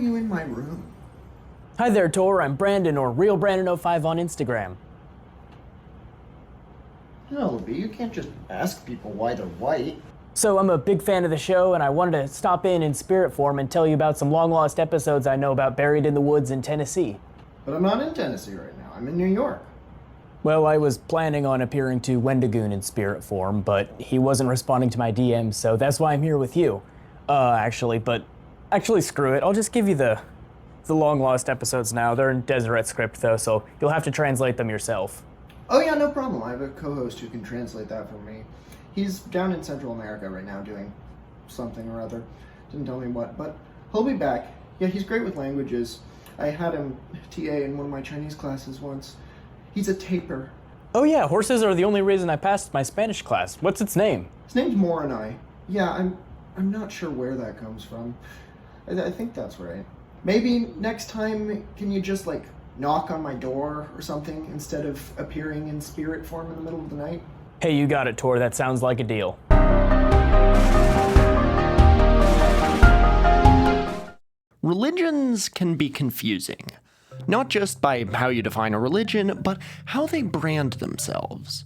you in my room? Hi there, Tor. I'm Brandon, or realbrandon05 on Instagram. No, but you can't just ask people why they're white. So I'm a big fan of the show, and I wanted to stop in spirit form and tell you about some long-lost episodes I know about buried in the woods in Tennessee. But I'm not in Tennessee right now. I'm in New York. Well, I was planning on appearing to Wendigoon in spirit form, but he wasn't responding to my DMs, so that's why I'm here with you. Actually, screw it. I'll just give you the long-lost episodes now. They're in Deseret script, though, so you'll have to translate them yourself. Oh yeah, no problem. I have a co-host who can translate that for me. He's down in Central America right now doing something or other. Didn't tell me what, but he'll be back. Yeah, he's great with languages. I had him TA in one of my Chinese classes once. He's a taper. Oh yeah, horses are the only reason I passed my Spanish class. What's its name? His name's Morinai. Yeah, I'm not sure where that comes from. I think that's right. Maybe next time, can you just knock on my door or something instead of appearing in spirit form in the middle of the night? Hey, you got it, Tor. That sounds like a deal. Religions can be confusing, not just by how you define a religion, but how they brand themselves.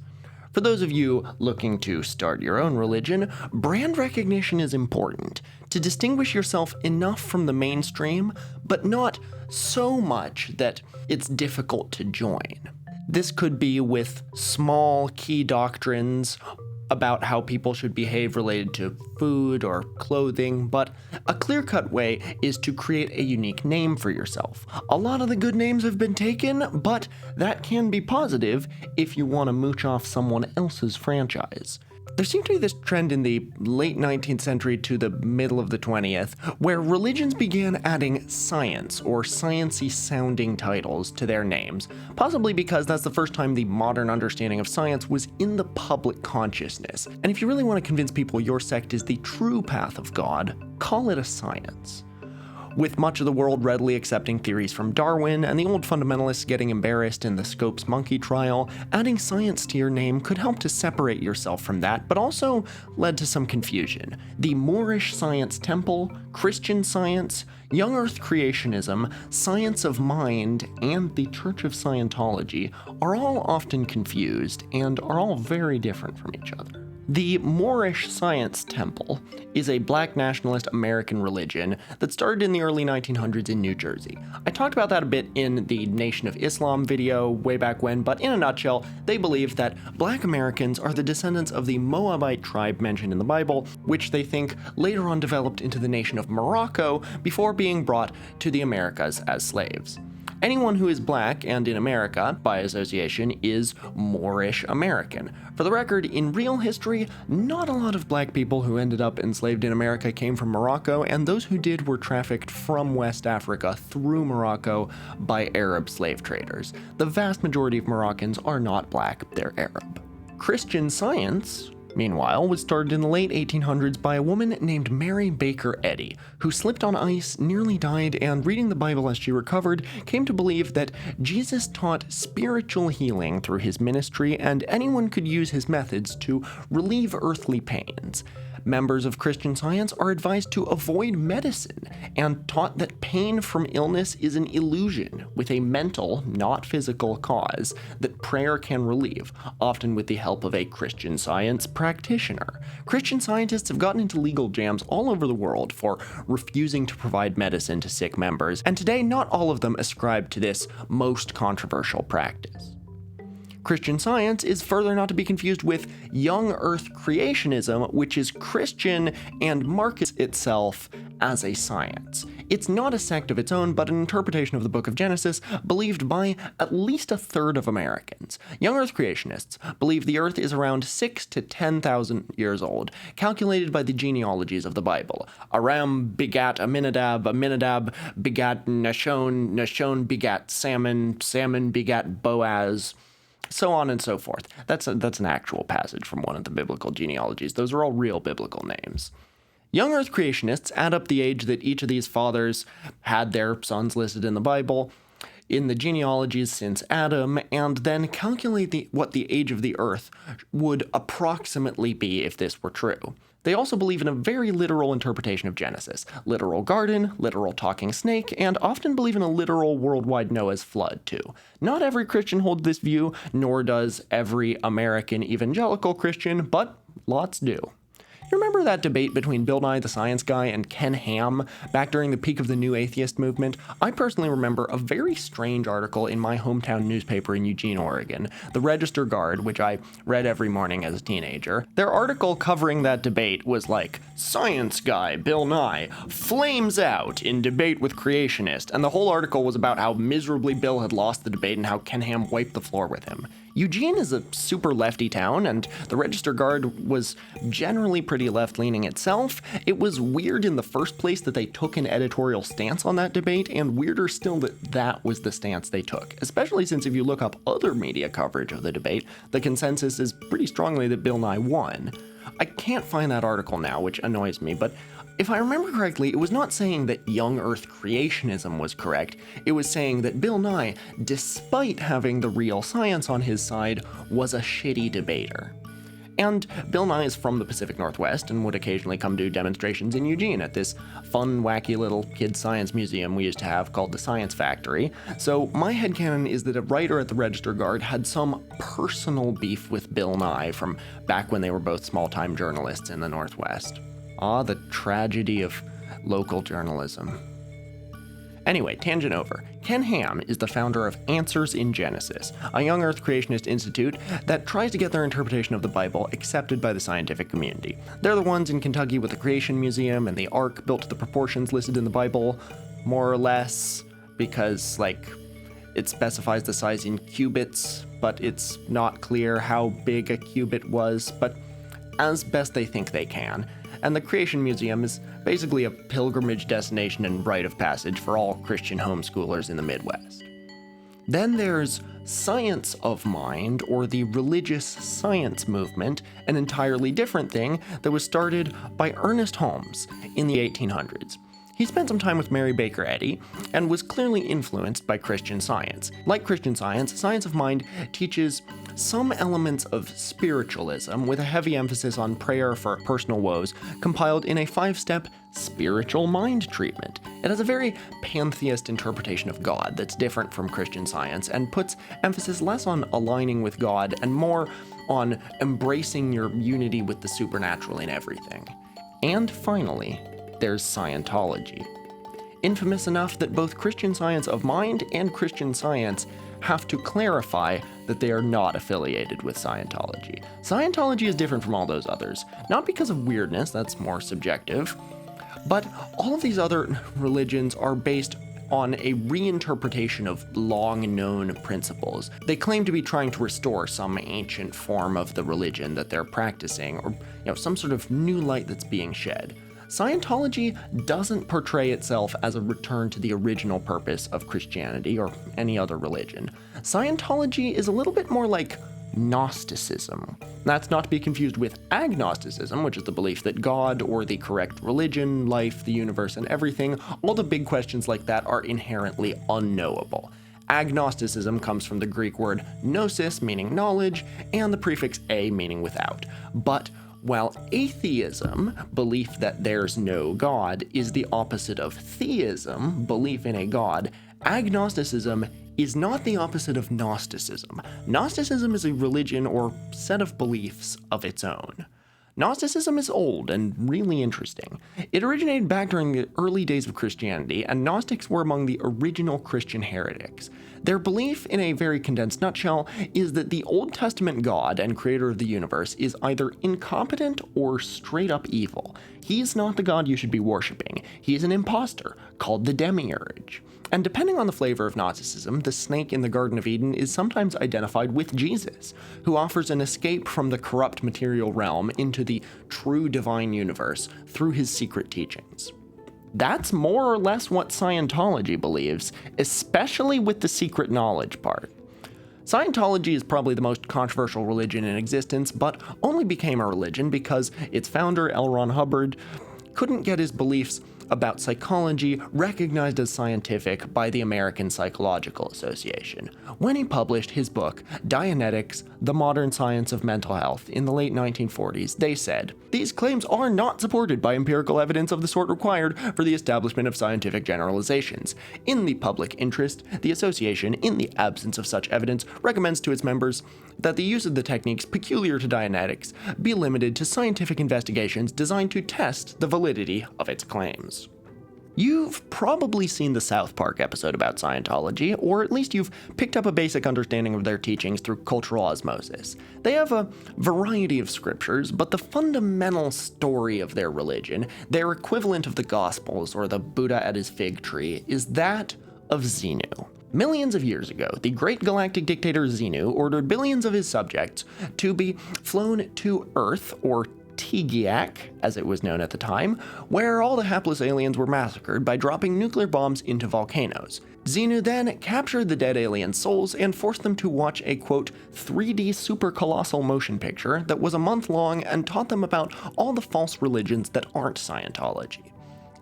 For those of you looking to start your own religion, brand recognition is important to distinguish yourself enough from the mainstream, but not so much that it's difficult to join. This could be with small key doctrines about how people should behave related to food or clothing, but a clear-cut way is to create a unique name for yourself. A lot of the good names have been taken, but that can be positive if you want to mooch off someone else's franchise. There seemed to be this trend in the late 19th century to the middle of the 20th, where religions began adding science or sciencey sounding titles to their names, possibly because that's the first time the modern understanding of science was in the public consciousness. And if you really want to convince people your sect is the true path of God, call it a science. With much of the world readily accepting theories from Darwin and the old fundamentalists getting embarrassed in the Scopes monkey trial, adding science to your name could help to separate yourself from that, but also led to some confusion. The Moorish Science Temple, Christian Science, Young Earth Creationism, Science of Mind, and the Church of Scientology are all often confused and are all very different from each other. The Moorish Science Temple is a black nationalist American religion that started in the early 1900s in New Jersey. I talked about that a bit in the Nation of Islam video way back when, but in a nutshell, they believe that black Americans are the descendants of the Moabite tribe mentioned in the Bible, which they think later on developed into the nation of Morocco before being brought to the Americas as slaves. Anyone who is black and in America, by association, is Moorish American. For the record, in real history, not a lot of black people who ended up enslaved in America came from Morocco, and those who did were trafficked from West Africa through Morocco by Arab slave traders. The vast majority of Moroccans are not black, they're Arab. Christian Science, meanwhile, was started in the late 1800s by a woman named Mary Baker Eddy, who slipped on ice, nearly died, and reading the Bible as she recovered, came to believe that Jesus taught spiritual healing through his ministry, and anyone could use his methods to relieve earthly pains. Members of Christian Science are advised to avoid medicine and taught that pain from illness is an illusion with a mental, not physical cause that prayer can relieve, often with the help of a Christian Science practitioner. Christian scientists have gotten into legal jams all over the world for refusing to provide medicine to sick members, and today not all of them ascribe to this most controversial practice. Christian Science is further not to be confused with Young Earth Creationism, which is Christian and markets itself as a science. It's not a sect of its own, but an interpretation of the Book of Genesis believed by at least a third of Americans. Young Earth Creationists believe the Earth is around 6,000 to 10,000 years old, calculated by the genealogies of the Bible. Aram begat Aminadab, Aminadab begat Nahshon, Nahshon begat Salmon, Salmon begat Boaz, so on and so forth. That's an actual passage from one of the biblical genealogies. Those are all real biblical names. Young Earth Creationists add up the age that each of these fathers had their sons listed in the Bible. in the genealogies since Adam, and then calculate what the age of the Earth would approximately be if this were true. They also believe in a very literal interpretation of Genesis, literal garden, literal talking snake, and often believe in a literal worldwide Noah's flood, too. Not every Christian holds this view, nor does every American evangelical Christian, but lots do. You remember that debate between Bill Nye the Science Guy and Ken Ham back during the peak of the New Atheist movement? I personally remember a very strange article in my hometown newspaper in Eugene, Oregon, the Register Guard, which I read every morning as a teenager. Their article covering that debate was like, "Science Guy Bill Nye flames out in debate with creationist," and the whole article was about how miserably Bill had lost the debate and how Ken Ham wiped the floor with him. Eugene is a super lefty town, and the Register Guard was generally pretty left-leaning itself. It was weird in the first place that they took an editorial stance on that debate, and weirder still that that was the stance they took, especially since if you look up other media coverage of the debate, the consensus is pretty strongly that Bill Nye won. I can't find that article now, which annoys me, but if I remember correctly, it was not saying that young Earth creationism was correct. It was saying that Bill Nye, despite having the real science on his side, was a shitty debater. And Bill Nye is from the Pacific Northwest and would occasionally come to demonstrations in Eugene at this fun, wacky little kids' science museum we used to have called the Science Factory. So my headcanon is that a writer at the Register Guard had some personal beef with Bill Nye from back when they were both small-time journalists in the Northwest. Ah, the tragedy of local journalism. Anyway, tangent over. Ken Ham is the founder of Answers in Genesis, a young Earth creationist institute that tries to get their interpretation of the Bible accepted by the scientific community. They're the ones in Kentucky with the Creation Museum and the Ark built to the proportions listed in the Bible, more or less, because, it specifies the size in cubits, but it's not clear how big a cubit was, but as best they think they can. And the Creation Museum is basically a pilgrimage destination and rite of passage for all Christian homeschoolers in the Midwest. Then there's Science of Mind, or the religious science movement, an entirely different thing that was started by Ernest Holmes in the 1800s. He spent some time with Mary Baker Eddy and was clearly influenced by Christian Science. Like Christian Science, Science of Mind teaches some elements of spiritualism with a heavy emphasis on prayer for personal woes, compiled in a 5-step spiritual mind treatment. It has a very pantheist interpretation of God that's different from Christian Science and puts emphasis less on aligning with God and more on embracing your unity with the supernatural in everything. And finally, there's Scientology. Infamous enough that both Christian Science of Mind and Christian Science have to clarify that they are not affiliated with Scientology. Scientology is different from all those others, not because of weirdness, that's more subjective, but all of these other religions are based on a reinterpretation of long-known principles. They claim to be trying to restore some ancient form of the religion that they're practicing, or some sort of new light that's being shed. Scientology doesn't portray itself as a return to the original purpose of Christianity or any other religion. Scientology is a little bit more like Gnosticism. That's not to be confused with agnosticism, which is the belief that God or the correct religion, life, the universe, and everything, all the big questions like that, are inherently unknowable. Agnosticism comes from the Greek word gnosis, meaning knowledge, and the prefix a, meaning without. But while atheism, belief that there's no God, is the opposite of theism, belief in a God, agnosticism is not the opposite of Gnosticism. Gnosticism is a religion or set of beliefs of its own. Gnosticism is old and really interesting. It originated back during the early days of Christianity, and Gnostics were among the original Christian heretics. Their belief, in a very condensed nutshell, is that the Old Testament God and creator of the universe is either incompetent or straight up evil. He's not the God you should be worshipping. He's an imposter, called the Demiurge. And depending on the flavor of Gnosticism, the snake in the Garden of Eden is sometimes identified with Jesus, who offers an escape from the corrupt material realm into the true divine universe through his secret teachings. That's more or less what Scientology believes, especially with the secret knowledge part. Scientology is probably the most controversial religion in existence, but only became a religion because its founder, L. Ron Hubbard, couldn't get his beliefs about psychology recognized as scientific by the American Psychological Association when he published his book, Dianetics, The Modern Science of Mental Health, in the late 1940s. They said, "These claims are not supported by empirical evidence of the sort required for the establishment of scientific generalizations. In the public interest, the association, in the absence of such evidence, recommends to its members that the use of the techniques peculiar to Dianetics be limited to scientific investigations designed to test the validity of its claims." You've probably seen the South Park episode about Scientology, or at least you've picked up a basic understanding of their teachings through cultural osmosis. They have a variety of scriptures, but the fundamental story of their religion, their equivalent of the Gospels or the Buddha at his fig tree, is that of Xenu. Millions of years ago, the great galactic dictator Xenu ordered billions of his subjects to be flown to Earth, or Tigiak, as it was known at the time, where all the hapless aliens were massacred by dropping nuclear bombs into volcanoes. Xenu then captured the dead alien souls and forced them to watch a, quote, 3D super colossal motion picture that was a month long and taught them about all the false religions that aren't Scientology.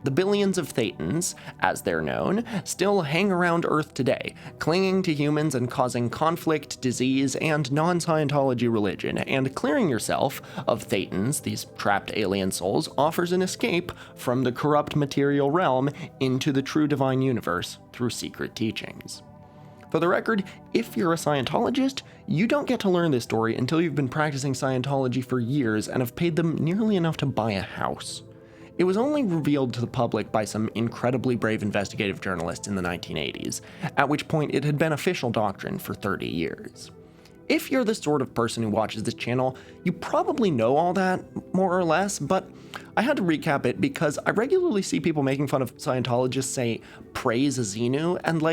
The billions of Thetans, as they're known, still hang around Earth today, clinging to humans and causing conflict, disease, and non-Scientology religion, and clearing yourself of Thetans, these trapped alien souls, offers an escape from the corrupt material realm into the true divine universe through secret teachings. For the record, if you're a Scientologist, you don't get to learn this story until you've been practicing Scientology for years and have paid them nearly enough to buy a house. It was only revealed to the public by some incredibly brave investigative journalists in the 1980s, at which point it had been official doctrine for 30 years. If you're the sort of person who watches this channel, you probably know all that, more or less, but I had to recap it because I regularly see people making fun of Scientologists say, praise Xenu, and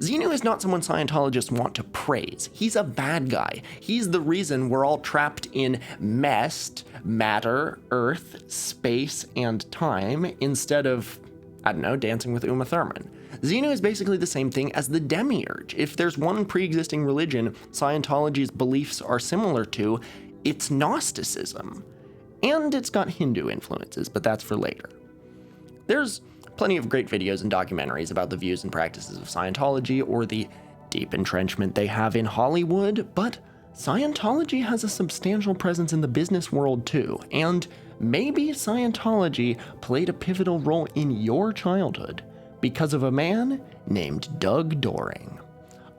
Xenu is not someone Scientologists want to praise. He's a bad guy. He's the reason we're all trapped in messed matter, earth, space, and time instead of, dancing with Uma Thurman. Xenu is basically the same thing as the Demiurge. If there's one pre-existing religion Scientology's beliefs are similar to, it's Gnosticism. And it's got Hindu influences, but that's for later. There's plenty of great videos and documentaries about the views and practices of Scientology or the deep entrenchment they have in Hollywood, but Scientology has a substantial presence in the business world too, and maybe Scientology played a pivotal role in your childhood because of a man named Doug Doring.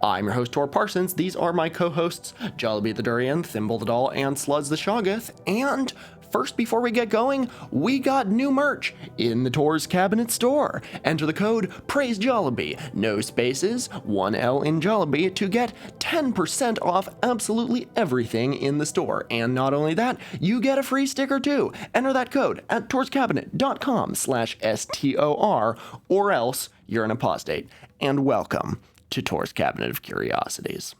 I'm your host, Tor Parsons. These are my co-hosts, Jollibee the Durian, Thimble the Doll, and Sluz the Shoggoth, and first, before we get going, we got new merch in the Tor's Cabinet store. Enter the code PRAISEJOLLIBEE, no spaces, 1L in Jollibee, to get 10% off absolutely everything in the store. And not only that, you get a free sticker too. Enter that code at torscabinet.com/STOR, or else you're an apostate. And welcome to Tor's Cabinet of Curiosities.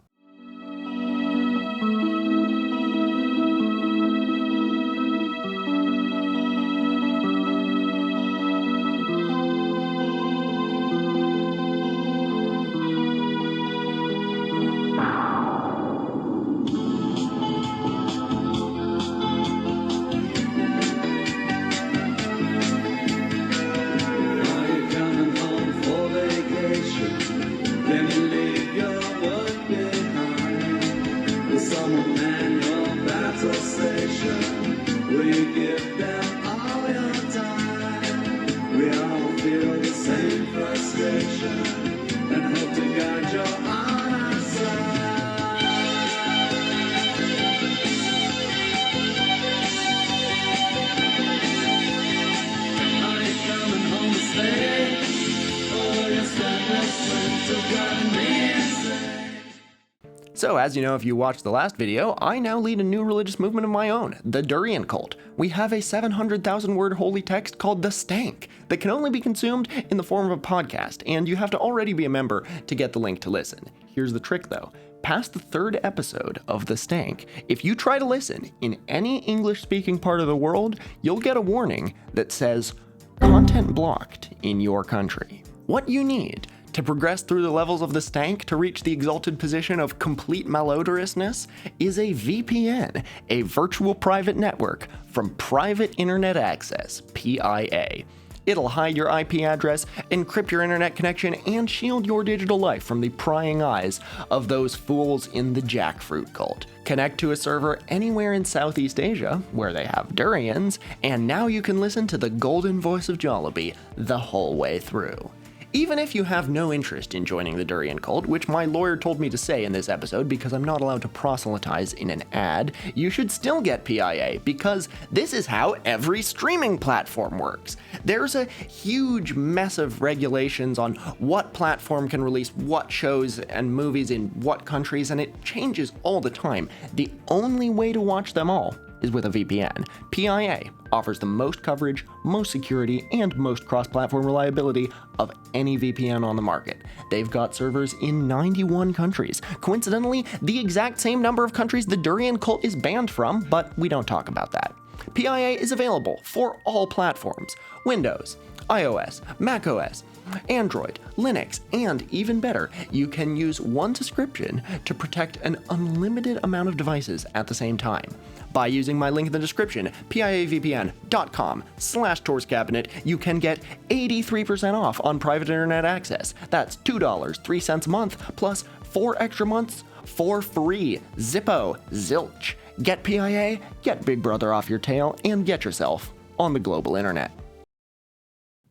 So, as you know, if you watched the last video, I now lead a new religious movement of my own, the Durian Cult. We have a 700,000 word holy text called The Stank that can only be consumed in the form of a podcast, and you have to already be a member to get the link to listen. Here's the trick though. Past the third episode of The Stank, if you try to listen in any English-speaking part of the world, you'll get a warning that says, content blocked in your country. What you need to progress through the levels of the stank to reach the exalted position of complete malodorousness is a VPN, a virtual private network from Private Internet Access, PIA. It'll hide your IP address, encrypt your internet connection, and shield your digital life from the prying eyes of those fools in the jackfruit cult. Connect to a server anywhere in Southeast Asia, where they have durians, and now you can listen to the golden voice of Jollibee the whole way through. Even if you have no interest in joining the durian cult, which my lawyer told me to say in this episode because I'm not allowed to proselytize in an ad, you should still get PIA because this is how every streaming platform works. There's a huge mess of regulations on what platform can release what shows and movies in what countries, and it changes all the time. The only way to watch them all is with a VPN. PIA offers the most coverage, most security, and most cross-platform reliability of any VPN on the market. They've got servers in 91 countries. Coincidentally, the exact same number of countries the durian cult is banned from, but we don't talk about that. PIA is available for all platforms: Windows, iOS, macOS, Android, Linux, and even better, you can use one subscription to protect an unlimited amount of devices at the same time. By using my link in the description, piavpn.com/torscabinet, you can get 83% off on private internet access. That's $2.03 a month, plus 4 extra months for free. Zippo, zilch. Get PIA, get Big Brother off your tail, and get yourself on the global internet.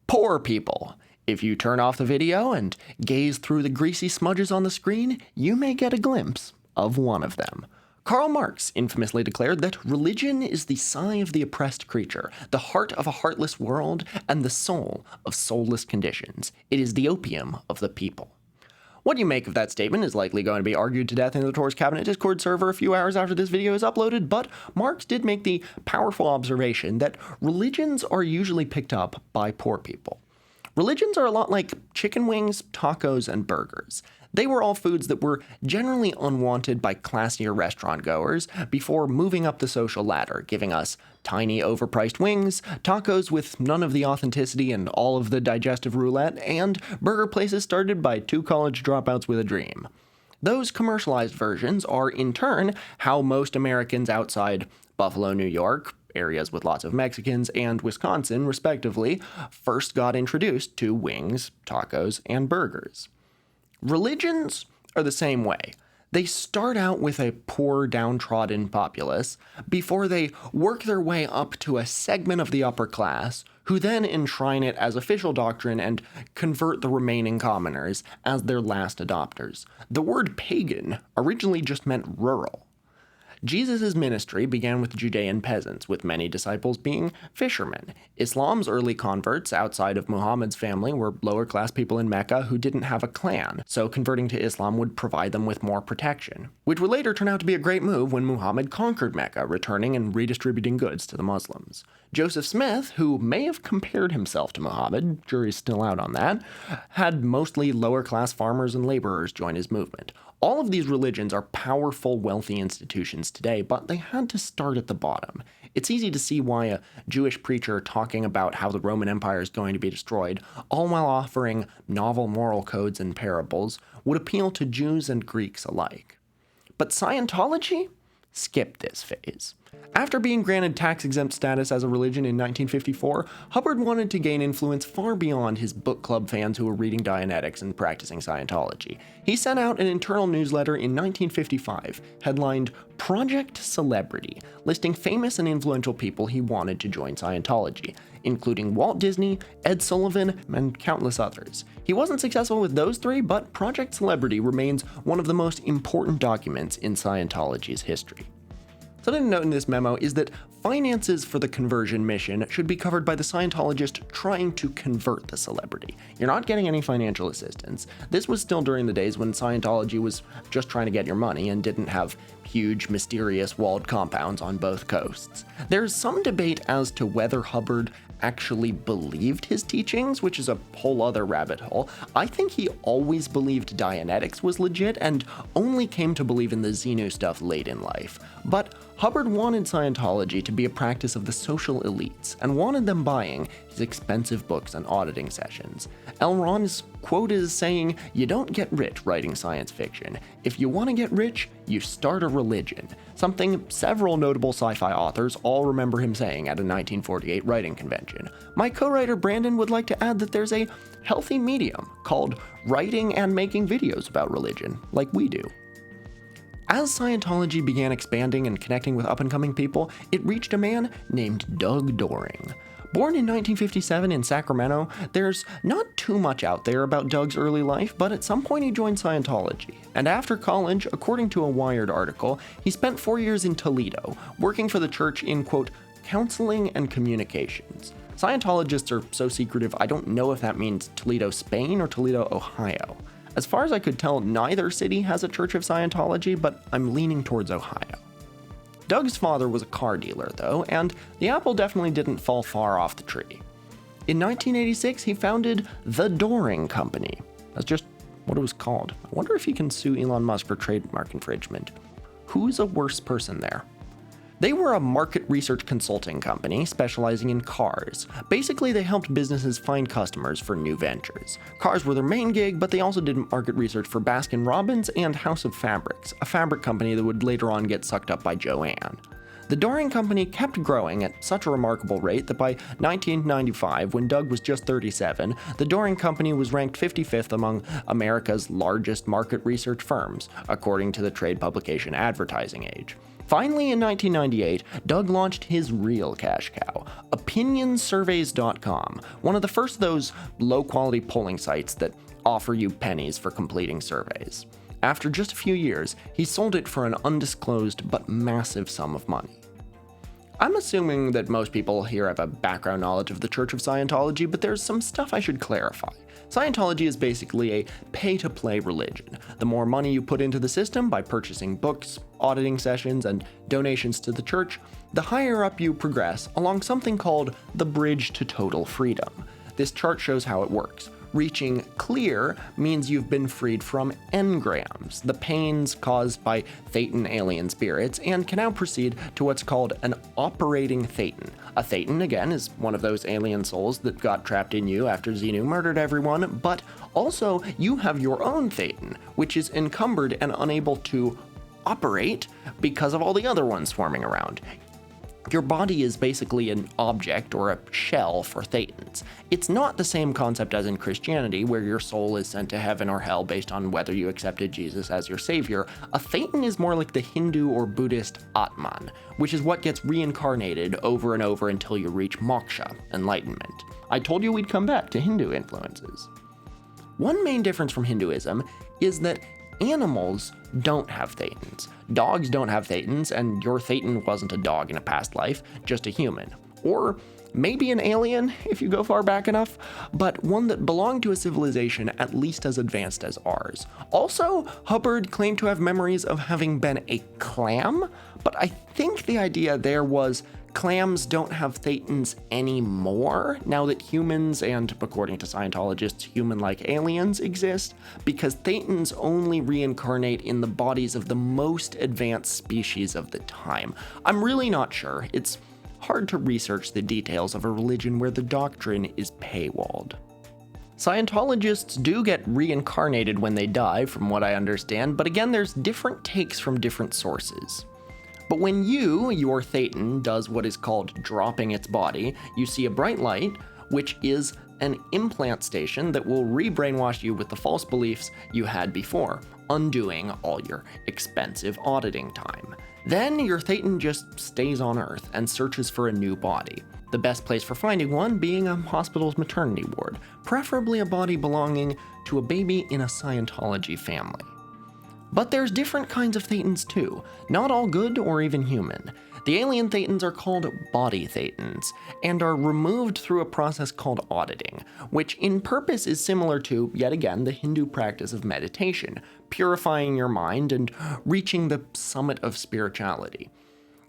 Poor people. If you turn off the video and gaze through the greasy smudges on the screen, you may get a glimpse of one of them. Karl Marx infamously declared that religion is the sigh of the oppressed creature, the heart of a heartless world, and the soul of soulless conditions. It is the opium of the people. What you make of that statement is likely going to be argued to death in the Tor's Cabinet Discord server a few hours after this video is uploaded, but Marx did make the powerful observation that religions are usually picked up by poor people. Religions are a lot like chicken wings, tacos, and burgers. They were all foods that were generally unwanted by classier restaurant goers before moving up the social ladder, giving us tiny overpriced wings, tacos with none of the authenticity and all of the digestive roulette, and burger places started by 2 college dropouts with a dream. Those commercialized versions are, in turn, how most Americans outside Buffalo, New York, areas with lots of Mexicans, and Wisconsin, respectively, first got introduced to wings, tacos, and burgers. Religions are the same way. They start out with a poor, downtrodden populace before they work their way up to a segment of the upper class, who then enshrine it as official doctrine and convert the remaining commoners as their last adopters. The word pagan originally just meant rural. Jesus' ministry began with Judean peasants, with many disciples being fishermen. Islam's early converts outside of Muhammad's family were lower-class people in Mecca who didn't have a clan, so converting to Islam would provide them with more protection, which would later turn out to be a great move when Muhammad conquered Mecca, returning and redistributing goods to the Muslims. Joseph Smith, who may have compared himself to Muhammad, jury's still out on that, had mostly lower-class farmers and laborers join his movement. All of these religions are powerful, wealthy institutions today, but they had to start at the bottom. It's easy to see why a Jewish preacher talking about how the Roman Empire is going to be destroyed, all while offering novel moral codes and parables, would appeal to Jews and Greeks alike. But Scientology skipped this phase. After being granted tax-exempt status as a religion in 1954, Hubbard wanted to gain influence far beyond his book club fans who were reading Dianetics and practicing Scientology. He sent out an internal newsletter in 1955, headlined Project Celebrity, listing famous and influential people he wanted to join Scientology, including Walt Disney, Ed Sullivan, and countless others. He wasn't successful with those 3, but Project Celebrity remains one of the most important documents in Scientology's history. Something to note in this memo is that finances for the conversion mission should be covered by the Scientologist trying to convert the celebrity. You're not getting any financial assistance. This was still during the days when Scientology was just trying to get your money and didn't have huge, mysterious walled compounds on both coasts. There's some debate as to whether Hubbard actually believed his teachings, which is a whole other rabbit hole. I think he always believed Dianetics was legit and only came to believe in the Xenu stuff late in life. But Hubbard wanted Scientology to be a practice of the social elites and wanted them buying his expensive books and auditing sessions. L. Ron's quote is saying, "You don't get rich writing science fiction. If you want to get rich, you start a religion," something several notable sci-fi authors all remember him saying at a 1948 writing convention. My co-writer Brandon would like to add that there's a healthy medium called writing and making videos about religion, like we do. As Scientology began expanding and connecting with up-and-coming people, it reached a man named Doug Doring. Born in 1957 in Sacramento, there's not too much out there about Doug's early life, but at some point he joined Scientology. And after college, according to a Wired article, he spent 4 years in Toledo, working for the church in, quote, counseling and communications. Scientologists are so secretive, I don't know if that means Toledo, Spain or Toledo, Ohio. As far as I could tell, neither city has a Church of Scientology, but I'm leaning towards Ohio. Doug's father was a car dealer, though, and the apple definitely didn't fall far off the tree. In 1986, he founded The Doring Company. That's just what it was called. I wonder if he can sue Elon Musk for trademark infringement. Who's a worse person there? They were a market research consulting company specializing in cars. Basically, they helped businesses find customers for new ventures. Cars were their main gig, but they also did market research for Baskin-Robbins and House of Fabrics, a fabric company that would later on get sucked up by Joanne. The Doring Company kept growing at such a remarkable rate that by 1995, when Doug was just 37, the Doring Company was ranked 55th among America's largest market research firms, according to the trade publication Advertising Age. Finally, in 1998, Doug launched his real cash cow, OpinionSurveys.com, one of the first of those low-quality polling sites that offer you pennies for completing surveys. After just a few years, he sold it for an undisclosed but massive sum of money. I'm assuming that most people here have a background knowledge of the Church of Scientology, but there's some stuff I should clarify. Scientology is basically a pay-to-play religion. The more money you put into the system by purchasing books, auditing sessions, and donations to the church, the higher up you progress along something called the Bridge to Total Freedom. This chart shows how it works. Reaching clear means you've been freed from engrams, the pains caused by Thetan alien spirits, and can now proceed to what's called an operating Thetan. A Thetan, again, is one of those alien souls that got trapped in you after Xenu murdered everyone, but also you have your own Thetan, which is encumbered and unable to operate because of all the other ones swarming around. Your body is basically an object or a shell for Thetans. It's not the same concept as in Christianity, where your soul is sent to heaven or hell based on whether you accepted Jesus as your savior. A Thetan is more like the Hindu or Buddhist Atman, which is what gets reincarnated over and over until you reach moksha, enlightenment. I told you we'd come back to Hindu influences. One main difference from Hinduism is that animals don't have Thetans. Dogs don't have Thetans, and your Thetan wasn't a dog in a past life, just a human. Or maybe an alien, if you go far back enough, but one that belonged to a civilization at least as advanced as ours. Also, Hubbard claimed to have memories of having been a clam, but I think the idea there was clams don't have Thetans anymore now that humans, and according to Scientologists, human-like aliens exist, because Thetans only reincarnate in the bodies of the most advanced species of the time. I'm really not sure. It's hard to research the details of a religion where the doctrine is paywalled. Scientologists do get reincarnated when they die, from what I understand, but again, there's different takes from different sources. But when your Thetan, does what is called dropping its body, you see a bright light, which is an implant station that will re-brainwash you with the false beliefs you had before, undoing all your expensive auditing time. Then your Thetan just stays on Earth and searches for a new body. The best place for finding one being a hospital's maternity ward, preferably a body belonging to a baby in a Scientology family. But there's different kinds of Thetans too, not all good or even human. The alien Thetans are called body Thetans, and are removed through a process called auditing, which in purpose is similar to, yet again, the Hindu practice of meditation, purifying your mind and reaching the summit of spirituality.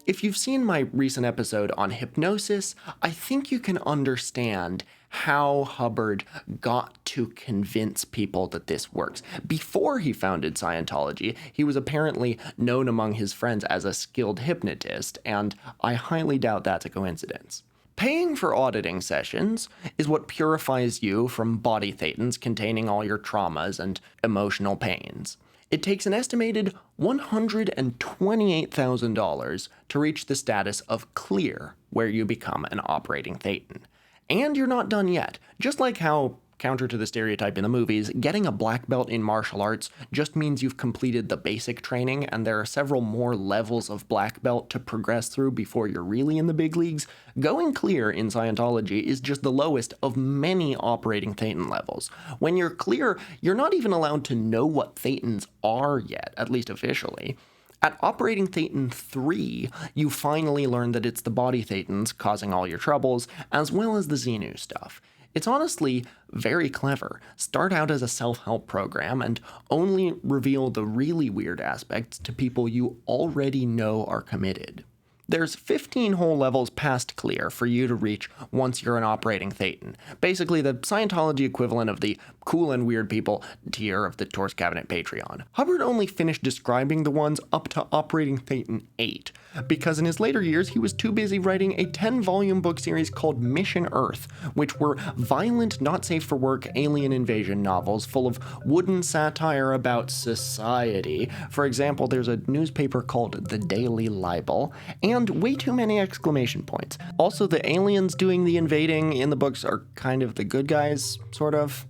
If you've seen my recent episode on hypnosis, I think you can understand how Hubbard got to convince people that this works. Before he founded Scientology, he was apparently known among his friends as a skilled hypnotist, and I highly doubt that's a coincidence. Paying for auditing sessions is what purifies you from body thetans containing all your traumas and emotional pains. It takes an estimated $128,000 to reach the status of clear, where you become an operating thetan. And you're not done yet. Just like how, counter to the stereotype in the movies, getting a black belt in martial arts just means you've completed the basic training and there are several more levels of black belt to progress through before you're really in the big leagues. Going clear in Scientology is just the lowest of many operating thetan levels. When you're clear, you're not even allowed to know what thetans are yet, at least officially. At Operating Thetan 3, you finally learn that it's the body thetans causing all your troubles, as well as the Xenu stuff. It's honestly very clever. Start out as a self-help program and only reveal the really weird aspects to people you already know are committed. There's 15 whole levels past clear for you to reach once you're an operating thetan. Basically the Scientology equivalent of the cool and weird people tier of the Tor's Cabinet Patreon. Hubbard only finished describing the ones up to operating thetan 8, because in his later years he was too busy writing a 10-volume book series called Mission Earth, which were violent, not safe for work alien invasion novels full of wooden satire about society. For example, there's a newspaper called The Daily Libel, and way too many exclamation points. Also, the aliens doing the invading in the books are kind of the good guys, sort of.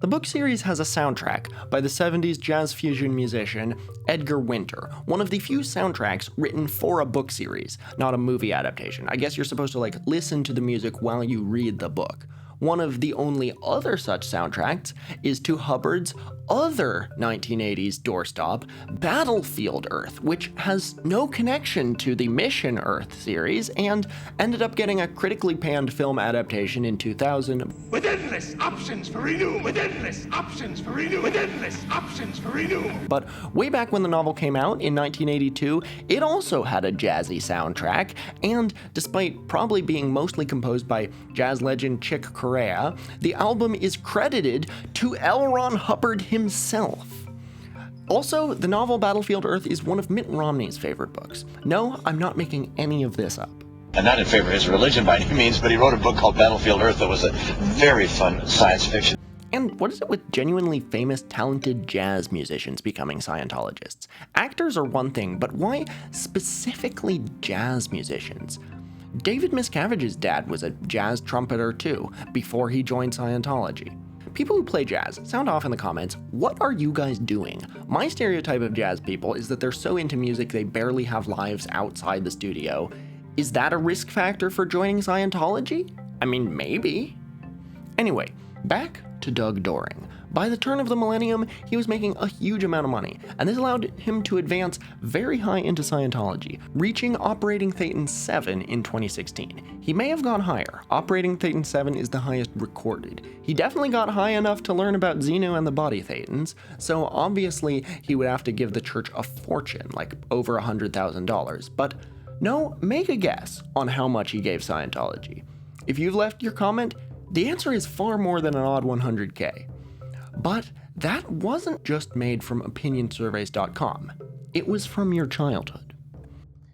The book series has a soundtrack by the 70s jazz fusion musician Edgar Winter, one of the few soundtracks written for a book series, not a movie adaptation. I guess you're supposed to listen to the music while you read the book. One of the only other such soundtracks is to Hubbard's other 1980s doorstop, Battlefield Earth, which has no connection to the Mission Earth series and ended up getting a critically panned film adaptation in 2000. With endless options for renewal, with endless options for renewal, with endless options for renewal. But way back when the novel came out in 1982, it also had a jazzy soundtrack, and despite probably being mostly composed by jazz legend Chick Corea, the album is credited to L. Ron Hubbard himself. Also, the novel Battlefield Earth is one of Mitt Romney's favorite books. No, I'm not making any of this up. I'm not in favor of his religion by any means, but he wrote a book called Battlefield Earth that was a very fun science fiction. And what is it with genuinely famous, talented jazz musicians becoming Scientologists? Actors are one thing, but why specifically jazz musicians? David Miscavige's dad was a jazz trumpeter too, before he joined Scientology. People who play jazz, sound off in the comments, what are you guys doing? My stereotype of jazz people is that they're so into music they barely have lives outside the studio. Is that a risk factor for joining Scientology? I mean, maybe. Anyway, back to Doug Doring. By the turn of the millennium, he was making a huge amount of money, and this allowed him to advance very high into Scientology, reaching Operating Thetan 7 in 2016. He may have gone higher. Operating Thetan 7 is the highest recorded. He definitely got high enough to learn about Xenu and the body thetans, so obviously he would have to give the church a fortune, like over $100,000. But no, make a guess on how much he gave Scientology. If you've left your comment, the answer is far more than an odd 100K. But that wasn't just made from opinionsurveys.com. It was from your childhood.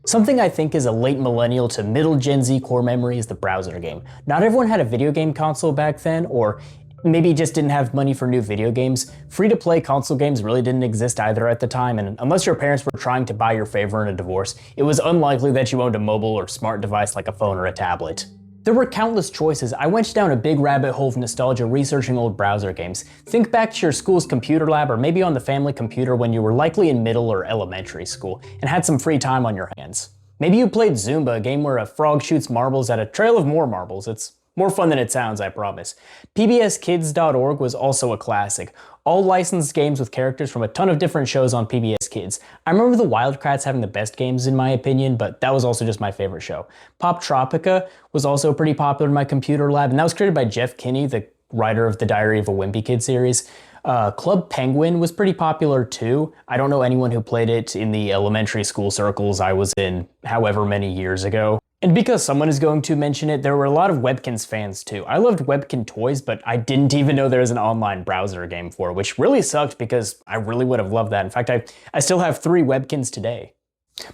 Something I think is a late millennial to middle Gen Z core memory is the browser game. Not everyone had a video game console back then, or maybe just didn't have money for new video games. Free-to-play console games really didn't exist either at the time, and unless your parents were trying to buy your favor in a divorce, it was unlikely that you owned a mobile or smart device like a phone or a tablet. There were countless choices. I went down a big rabbit hole of nostalgia researching old browser games. Think back to your school's computer lab or maybe on the family computer when you were likely in middle or elementary school and had some free time on your hands. Maybe you played Zumba, a game where a frog shoots marbles at a trail of more marbles. It's more fun than it sounds, I promise. PBSKids.org was also a classic. All licensed games with characters from a ton of different shows on PBS Kids. I remember the Wildcrats having the best games in my opinion, but that was also just my favorite show. Pop Tropica was also pretty popular in my computer lab, and that was created by Jeff Kinney, the writer of the Diary of a Wimpy Kid series. Club Penguin was pretty popular too. I don't know anyone who played it in the elementary school circles I was in however many years ago. And because someone is going to mention it, there were a lot of Webkinz fans too. I loved Webkin toys, but I didn't even know there was an online browser game for it, which really sucked because I really would have loved that. In fact, I still have 3 Webkins today.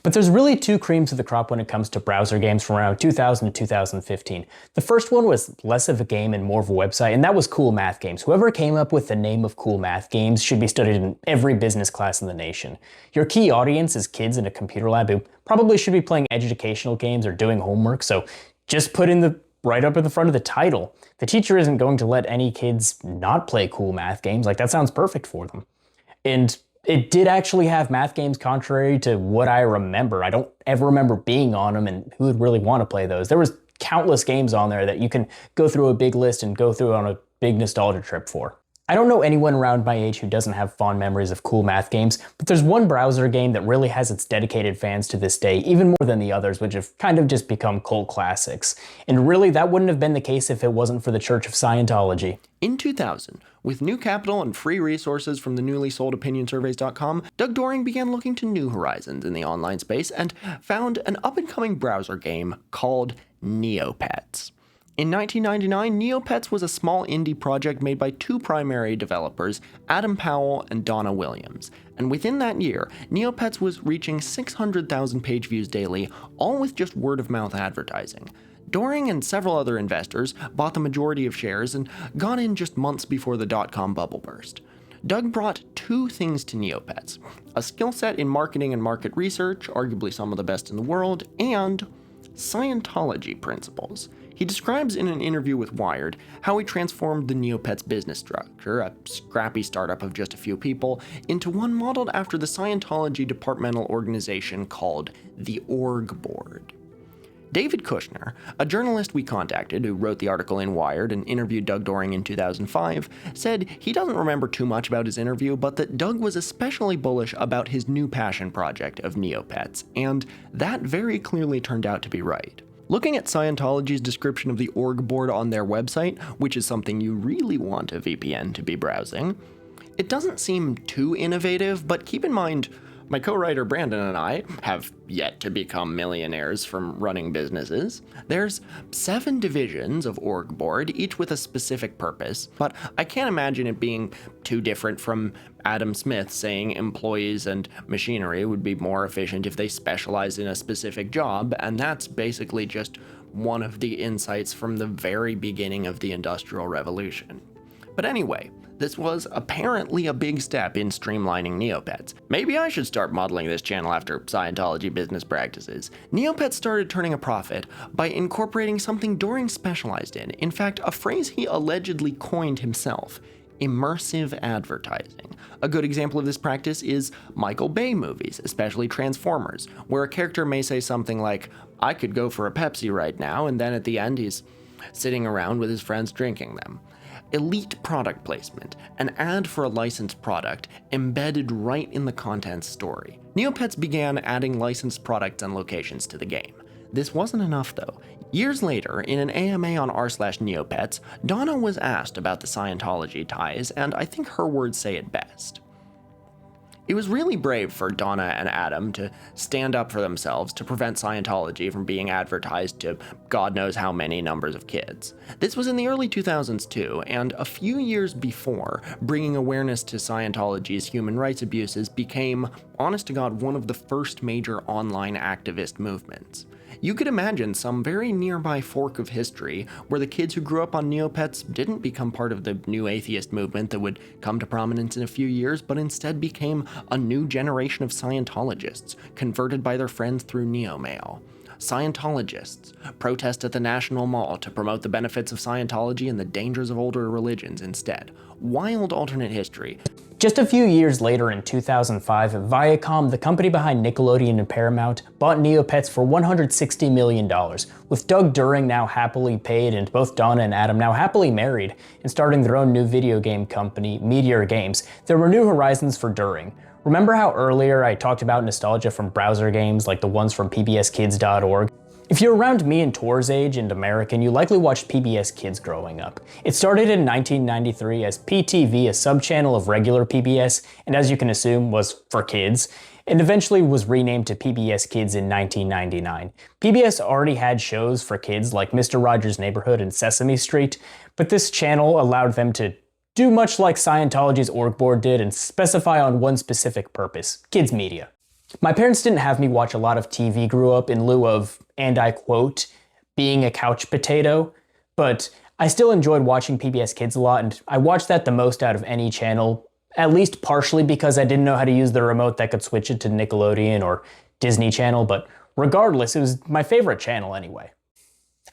But there's really 2 creams of the crop when it comes to browser games from around 2000 to 2015. The first one was less of a game and more of a website, and that was Cool Math Games. Whoever came up with the name of Cool Math Games should be studied in every business class in the nation. Your key audience is kids in a computer lab who probably should be playing educational games or doing homework, so just put in the right up at the front of the title. The teacher isn't going to let any kids not play cool math games. Like, that sounds perfect for them. And it did actually have math games contrary to what I remember. I don't ever remember being on them, and who would really want to play those? There was countless games on there that you can go through a big list and go through on a big nostalgia trip for. I don't know anyone around my age who doesn't have fond memories of cool math games, but there's one browser game that really has its dedicated fans to this day, even more than the others, which have kind of just become cult classics. And really, that wouldn't have been the case if it wasn't for the Church of Scientology. In 2000, with new capital and free resources from the newly sold opinionsurveys.com, Doug Doring began looking to new horizons in the online space and found an up-and-coming browser game called Neopets. In 1999, Neopets was a small indie project made by 2 primary developers, Adam Powell and Donna Williams. And within that year, Neopets was reaching 600,000 page views daily, all with just word-of-mouth advertising. Doring and several other investors bought the majority of shares and got in just months before the dot-com bubble burst. Doug brought 2 things to Neopets: a skill set in marketing and market research, arguably some of the best in the world, and Scientology principles. He describes in an interview with Wired how he transformed the Neopets business structure, a scrappy startup of just a few people, into one modeled after the Scientology departmental organization called the Org Board. David Kushner, a journalist we contacted who wrote the article in Wired and interviewed Doug Doring in 2005, said he doesn't remember too much about his interview, but that Doug was especially bullish about his new passion project of Neopets, and that very clearly turned out to be right. Looking at Scientology's description of the org board on their website, which is something you really want a VPN to be browsing, it doesn't seem too innovative, but keep in mind, my co-writer Brandon and I have yet to become millionaires from running businesses. There's 7 divisions of org board, each with a specific purpose, but I can't imagine it being too different from Adam Smith saying employees and machinery would be more efficient if they specialized in a specific job, and that's basically just one of the insights from the very beginning of the Industrial Revolution. But anyway, this was apparently a big step in streamlining Neopets. Maybe I should start modeling this channel after Scientology business practices. Neopets started turning a profit by incorporating something Doring specialized in. In fact, a phrase he allegedly coined himself: immersive advertising. A good example of this practice is Michael Bay movies, especially Transformers, where a character may say something like, "I could go for a Pepsi right now," and then at the end he's sitting around with his friends drinking them. Elite product placement, an ad for a licensed product embedded right in the content's story. Neopets began adding licensed products and locations to the game. This wasn't enough though. Years later, in an AMA on r/Neopets, Donna was asked about the Scientology ties, and I think her words say it best. It was really brave for Donna and Adam to stand up for themselves to prevent Scientology from being advertised to God knows how many numbers of kids. This was in the early 2000s too, and a few years before, bringing awareness to Scientology's human rights abuses became, honest to God, one of the first major online activist movements. You could imagine some very nearby fork of history where the kids who grew up on Neopets didn't become part of the new atheist movement that would come to prominence in a few years, but instead became a new generation of Scientologists, converted by their friends through Neomail. Scientologists protest at the National Mall to promote the benefits of Scientology and the dangers of older religions instead. Wild alternate history. Just a few years later in 2005, Viacom, the company behind Nickelodeon and Paramount, bought Neopets for $160 million, with Doug Doring now happily paid and both Donna and Adam now happily married and starting their own new video game company, Meteor Games. There were new horizons for Doring. Remember how earlier I talked about nostalgia from browser games like the ones from pbskids.org? If you're around me and Tor's age and American, you likely watched PBS Kids growing up. It started in 1993 as PTV, a subchannel of regular PBS, and as you can assume, was for kids, and eventually was renamed to PBS Kids in 1999. PBS already had shows for kids like Mr. Rogers' Neighborhood and Sesame Street, but this channel allowed them to do much like Scientology's org board did and specify on one specific purpose: kids media. My parents didn't have me watch a lot of TV grew up in lieu of, and I quote, being a couch potato, but I still enjoyed watching PBS Kids a lot, and I watched that the most out of any channel, at least partially because I didn't know how to use the remote that could switch it to Nickelodeon or Disney Channel, but regardless, it was my favorite channel anyway.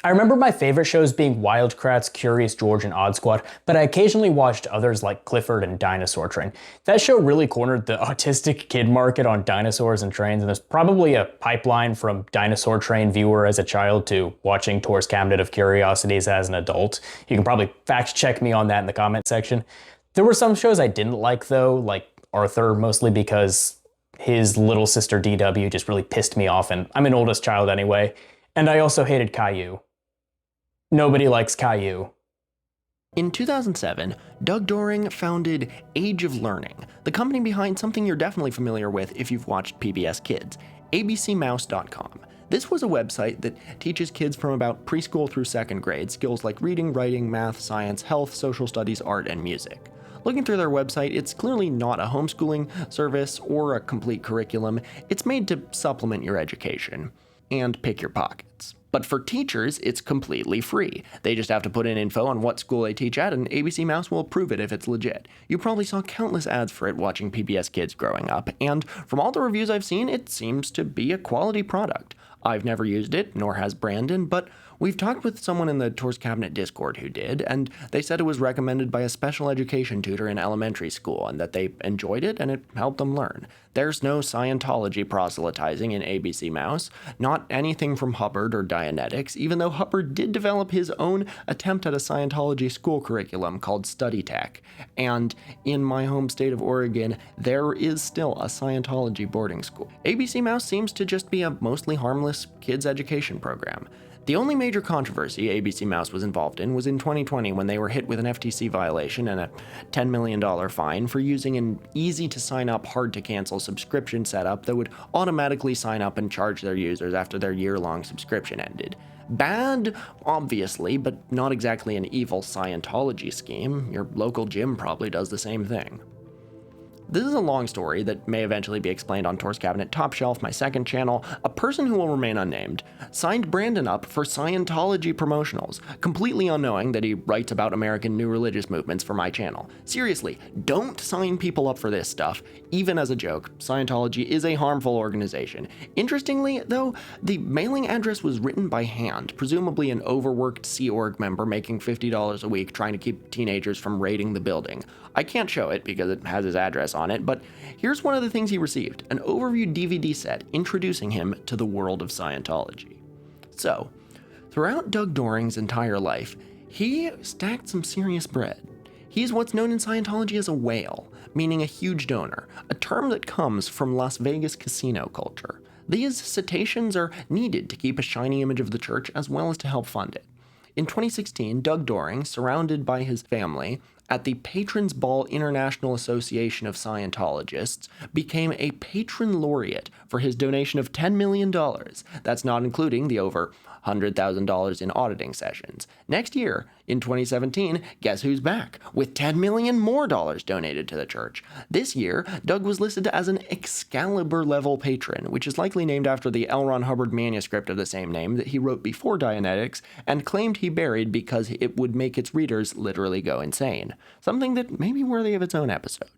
I remember my favorite shows being Wild Kratts, Curious George, and Odd Squad, but I occasionally watched others like Clifford and Dinosaur Train. That show really cornered the autistic kid market on dinosaurs and trains, and there's probably a pipeline from Dinosaur Train viewer as a child to watching Tor's Cabinet of Curiosities as an adult. You can probably fact check me on that in the comment section. There were some shows I didn't like though, like Arthur, mostly because his little sister DW just really pissed me off, and I'm an oldest child anyway. And I also hated Caillou. Nobody likes Caillou. In 2007, Doug Doring founded Age of Learning, the company behind something you're definitely familiar with if you've watched PBS Kids, abcmouse.com. This was a website that teaches kids from about preschool through second grade skills like reading, writing, math, science, health, social studies, art, and music. Looking through their website, it's clearly not a homeschooling service or a complete curriculum. It's made to supplement your education and pick your pockets. But for teachers, it's completely free. They just have to put in info on what school they teach at, and ABC Mouse will approve it if it's legit. You probably saw countless ads for it watching PBS Kids growing up, and from all the reviews I've seen, it seems to be a quality product. I've never used it, nor has Brandon, but we've talked with someone in the Tor's Cabinet Discord who did, and they said it was recommended by a special education tutor in elementary school, and that they enjoyed it and it helped them learn. There's no Scientology proselytizing in ABC Mouse, not anything from Hubbard or Dianetics, even though Hubbard did develop his own attempt at a Scientology school curriculum called Study Tech. And in my home state of Oregon, there is still a Scientology boarding school. ABC Mouse seems to just be a mostly harmless kids education program. The only major controversy ABC Mouse was involved in was in 2020 when they were hit with an FTC violation and a $10 million fine for using an easy-to-sign-up, hard-to-cancel subscription setup that would automatically sign up and charge their users after their year-long subscription ended. Bad, obviously, but not exactly an evil Scientology scheme. Your local gym probably does the same thing. This is a long story that may eventually be explained on Tor's Cabinet Top Shelf, my second channel. A person who will remain unnamed signed Brandon up for Scientology promotionals, completely unknowing that he writes about American new religious movements for my channel. Seriously, don't sign people up for this stuff. Even as a joke, Scientology is a harmful organization. Interestingly, though, the mailing address was written by hand, presumably an overworked Sea Org member making $50 a week trying to keep teenagers from raiding the building. I can't show it because it has his address on it, but here's one of the things he received, an overview DVD set introducing him to the world of Scientology. So, throughout Doug Doring's entire life, he stacked some serious bread. He's what's known in Scientology as a whale, meaning a huge donor, a term that comes from Las Vegas casino culture. These cetaceans are needed to keep a shiny image of the church as well as to help fund it. In 2016, Doug Doring, surrounded by his family, at the Patrons Ball International Association of Scientologists, became a patron laureate for his donation of $10 million. That's not including the over $100,000 in auditing sessions. Next year, in 2017, guess who's back, with $10 million more donated to the church. This year, Doug was listed as an Excalibur-level patron, which is likely named after the L. Ron Hubbard manuscript of the same name that he wrote before Dianetics and claimed he buried because it would make its readers literally go insane. Something that may be worthy of its own episode.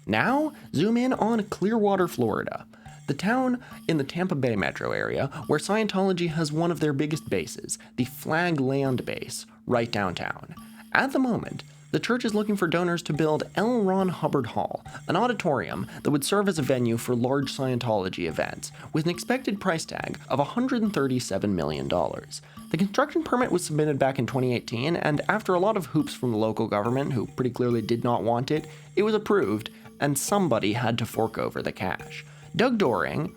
Now, zoom in on Clearwater, Florida, the town in the Tampa Bay metro area where Scientology has one of their biggest bases, the Flag Land Base, right downtown. At the moment, the church is looking for donors to build L. Ron Hubbard Hall, an auditorium that would serve as a venue for large Scientology events, with an expected price tag of $137 million. The construction permit was submitted back in 2018, and after a lot of hoops from the local government, who pretty clearly did not want it, it was approved, and somebody had to fork over the cash. Doug Doring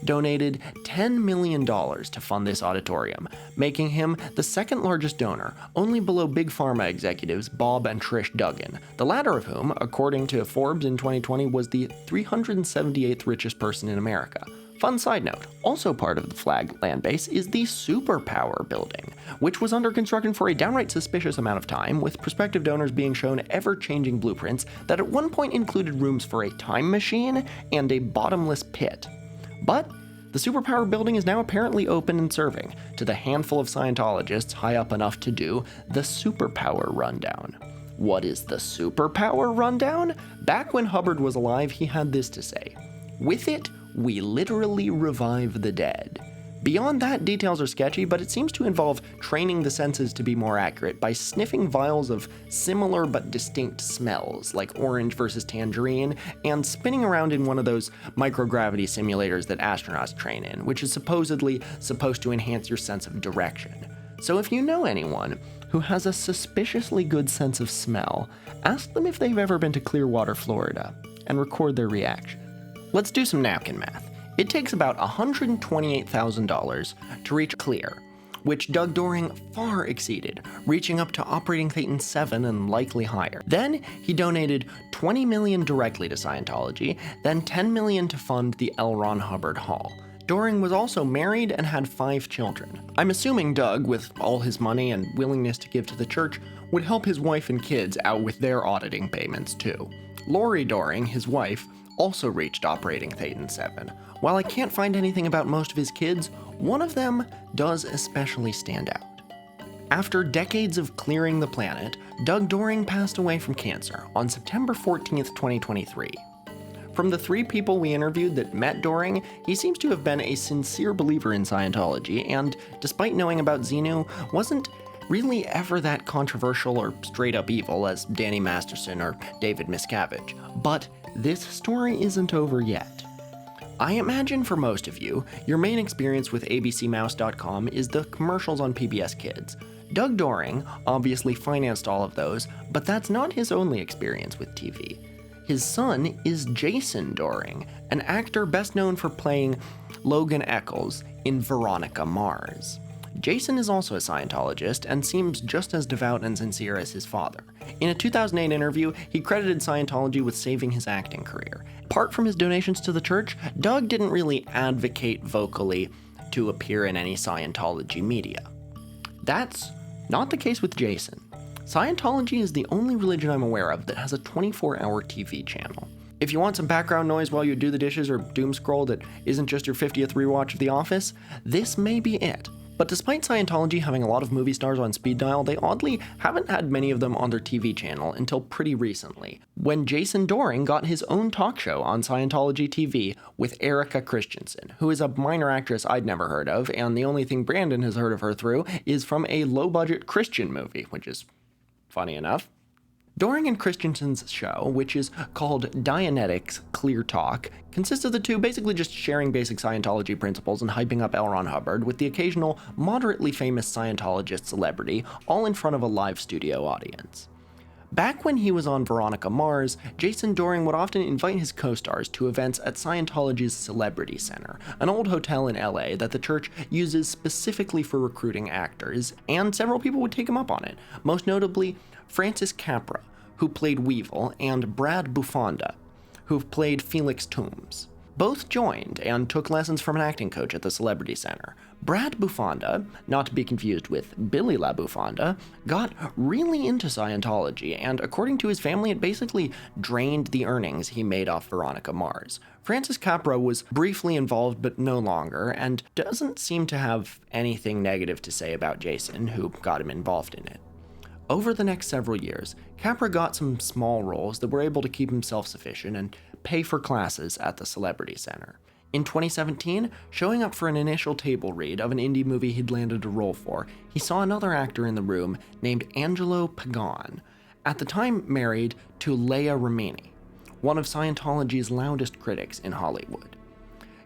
donated $10 million to fund this auditorium, making him the second largest donor, only below big pharma executives Bob and Trish Duggan, the latter of whom, according to Forbes in 2020, was the 378th richest person in America. Fun side note, also part of the flag land base is the Superpower building, which was under construction for a downright suspicious amount of time, with prospective donors being shown ever-changing blueprints that at one point included rooms for a time machine and a bottomless pit. But the Superpower building is now apparently open and serving to the handful of Scientologists high up enough to do the Superpower rundown. What is the Superpower rundown? Back when Hubbard was alive, he had this to say: "With it, we literally revive the dead." Beyond that, details are sketchy, but it seems to involve training the senses to be more accurate by sniffing vials of similar but distinct smells, like orange versus tangerine, and spinning around in one of those microgravity simulators that astronauts train in, which is supposedly supposed to enhance your sense of direction. So if you know anyone who has a suspiciously good sense of smell, ask them if they've ever been to Clearwater, Florida, and record their reaction. Let's do some napkin math. It takes about $128,000 to reach clear, which Doug Doring far exceeded, reaching up to operating Thetan 7 and likely higher. Then he donated $20 million directly to Scientology, then $10 million to fund the L. Ron Hubbard Hall. Doring was also married and had 5 children. I'm assuming Doug, with all his money and willingness to give to the church, would help his wife and kids out with their auditing payments too. Lori Doring, his wife, also reached operating Thetan 7. While I can't find anything about most of his kids, one of them does especially stand out. After decades of clearing the planet, Doug Doring passed away from cancer on September 14th, 2023. From the 3 people we interviewed that met Doring, he seems to have been a sincere believer in Scientology, and despite knowing about Xenu, wasn't really ever that controversial or straight up evil as Danny Masterson or David Miscavige. But this story isn't over yet. I imagine for most of you, your main experience with abcmouse.com is the commercials on PBS Kids. Doug Doring obviously financed all of those, but that's not his only experience with TV. His son is Jason Doring, an actor best known for playing Logan Eccles in Veronica Mars. Jason is also a Scientologist and seems just as devout and sincere as his father. In a 2008 interview, he credited Scientology with saving his acting career. Apart from his donations to the church, Doug didn't really advocate vocally to appear in any Scientology media. That's not the case with Jason. Scientology is the only religion I'm aware of that has a 24-hour TV channel. If you want some background noise while you do the dishes or doom scroll that isn't just your 50th rewatch of The Office, this may be it. But despite Scientology having a lot of movie stars on speed dial, they oddly haven't had many of them on their TV channel until pretty recently, when Jason Doring got his own talk show on Scientology TV with Erica Christensen, who is a minor actress I'd never heard of, and the only thing Brandon has heard of her through is from a low-budget Christian movie, which is funny enough. Doring and Christensen's show, which is called Dianetics Clear Talk, consists of the two basically just sharing basic Scientology principles and hyping up L. Ron Hubbard, with the occasional moderately famous Scientologist celebrity, all in front of a live studio audience. Back when he was on Veronica Mars, Jason Doring would often invite his co-stars to events at Scientology's Celebrity Center, an old hotel in LA that the church uses specifically for recruiting actors, and several people would take him up on it, most notably Francis Capra, who played Weevil, and Brad Bufanda, who played Felix Toombs. Both joined and took lessons from an acting coach at the Celebrity Center. Brad Bufanda, not to be confused with Billy La Bufanda, got really into Scientology, and according to his family, it basically drained the earnings he made off Veronica Mars. Francis Capra was briefly involved but no longer, and doesn't seem to have anything negative to say about Jason, who got him involved in it. Over the next several years, Capra got some small roles that were able to keep him self-sufficient and pay for classes at the Celebrity Center. In 2017, showing up for an initial table read of an indie movie he'd landed a role for, he saw another actor in the room named Angelo Pagan, at the time married to Leia Remini, one of Scientology's loudest critics in Hollywood.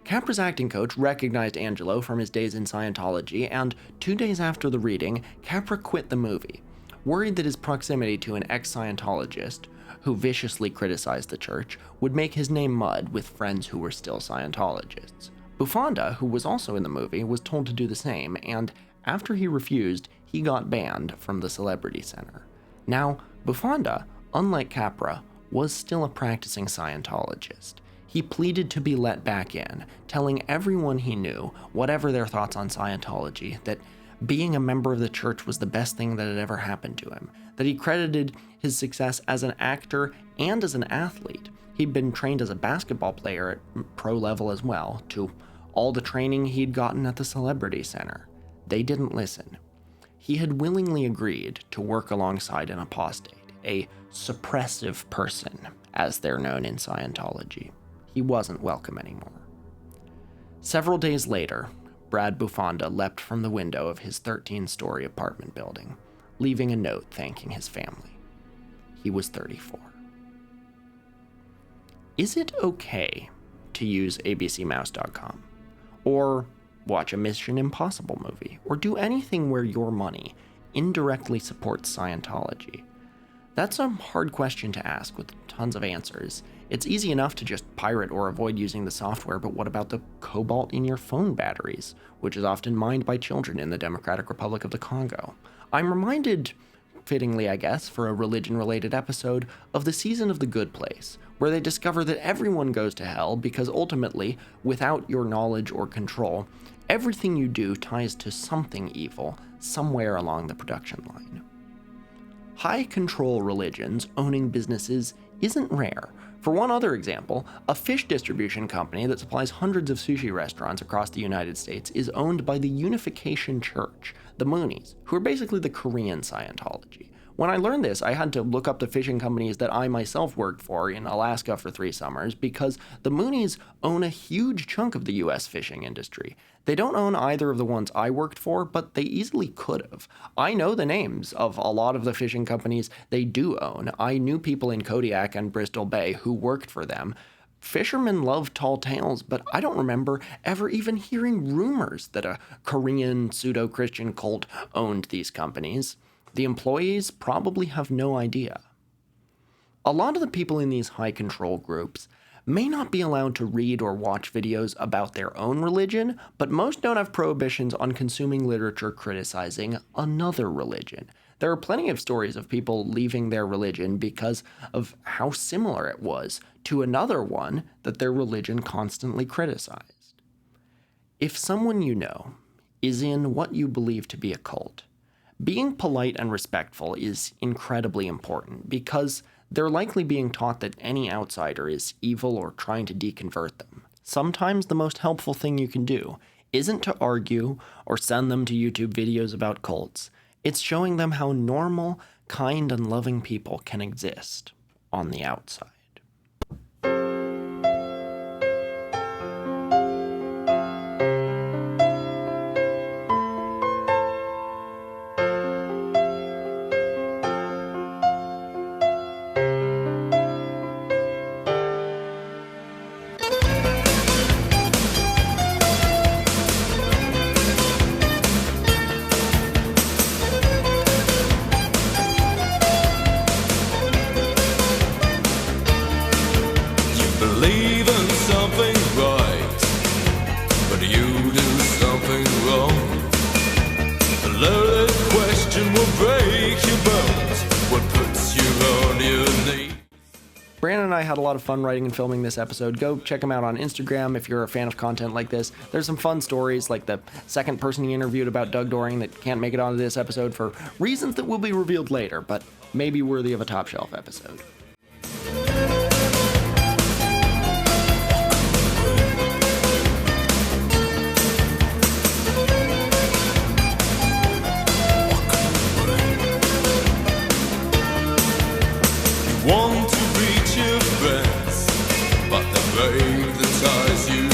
Capra's acting coach recognized Angelo from his days in Scientology, and 2 days after the reading, Capra quit the movie, worried that his proximity to an ex-Scientologist, who viciously criticized the church, would make his name mud with friends who were still Scientologists. Bufanda, who was also in the movie, was told to do the same, and after he refused, he got banned from the Celebrity Center. Now, Bufanda, unlike Capra, was still a practicing Scientologist. He pleaded to be let back in, telling everyone he knew, whatever their thoughts on Scientology, that being a member of the church was the best thing that had ever happened to him, that he credited his success as an actor and as an athlete. He'd been trained as a basketball player at pro level as well, to all the training he'd gotten at the Celebrity Center. They didn't listen. He had willingly agreed to work alongside an apostate, a suppressive person, as they're known in Scientology. He wasn't welcome anymore. Several days later, Brad Bufanda leapt from the window of his 13-story apartment building, leaving a note thanking his family. He was 34. Is it okay to use abcmouse.com? Or watch a Mission Impossible movie? Or do anything where your money indirectly supports Scientology? That's a hard question to ask with tons of answers. It's easy enough to just pirate or avoid using the software, but what about the cobalt in your phone batteries, which is often mined by children in the Democratic Republic of the Congo? I'm reminded, fittingly I guess, for a religion-related episode, of the season of The Good Place, where they discover that everyone goes to hell because ultimately, without your knowledge or control, everything you do ties to something evil somewhere along the production line. High-control religions owning businesses isn't rare. For one other example, a fish distribution company that supplies hundreds of sushi restaurants across the United States is owned by the Unification Church, the Moonies, who are basically the Korean Scientology. When I learned this, I had to look up the fishing companies that I myself worked for in Alaska for 3 summers because the Moonies own a huge chunk of the US fishing industry. They don't own either of the ones I worked for, but they easily could have. I know the names of a lot of the fishing companies they do own. I knew people in Kodiak and Bristol Bay who worked for them. Fishermen love tall tales, but I don't remember ever even hearing rumors that a Korean pseudo-Christian cult owned these companies. The employees probably have no idea. A lot of the people in these high control groups may not be allowed to read or watch videos about their own religion, but most don't have prohibitions on consuming literature criticizing another religion. There are plenty of stories of people leaving their religion because of how similar it was to another one that their religion constantly criticized. If someone you know is in what you believe to be a cult, being polite and respectful is incredibly important because they're likely being taught that any outsider is evil or trying to deconvert them. Sometimes the most helpful thing you can do isn't to argue or send them to YouTube videos about cults. It's showing them how normal, kind, and loving people can exist on the outside. Believe in something right, but you do something wrong. A loaded question will break your bones. What puts you on your knees? Brandon and I had a lot of fun writing and filming this episode. Go check him out on Instagram if you're a fan of content like this. There's some fun stories, like the second person he interviewed about Doug Doring that can't make it onto this episode for reasons that will be revealed later, but maybe worthy of a top shelf episode. Want to reach your friends, but they break the ties you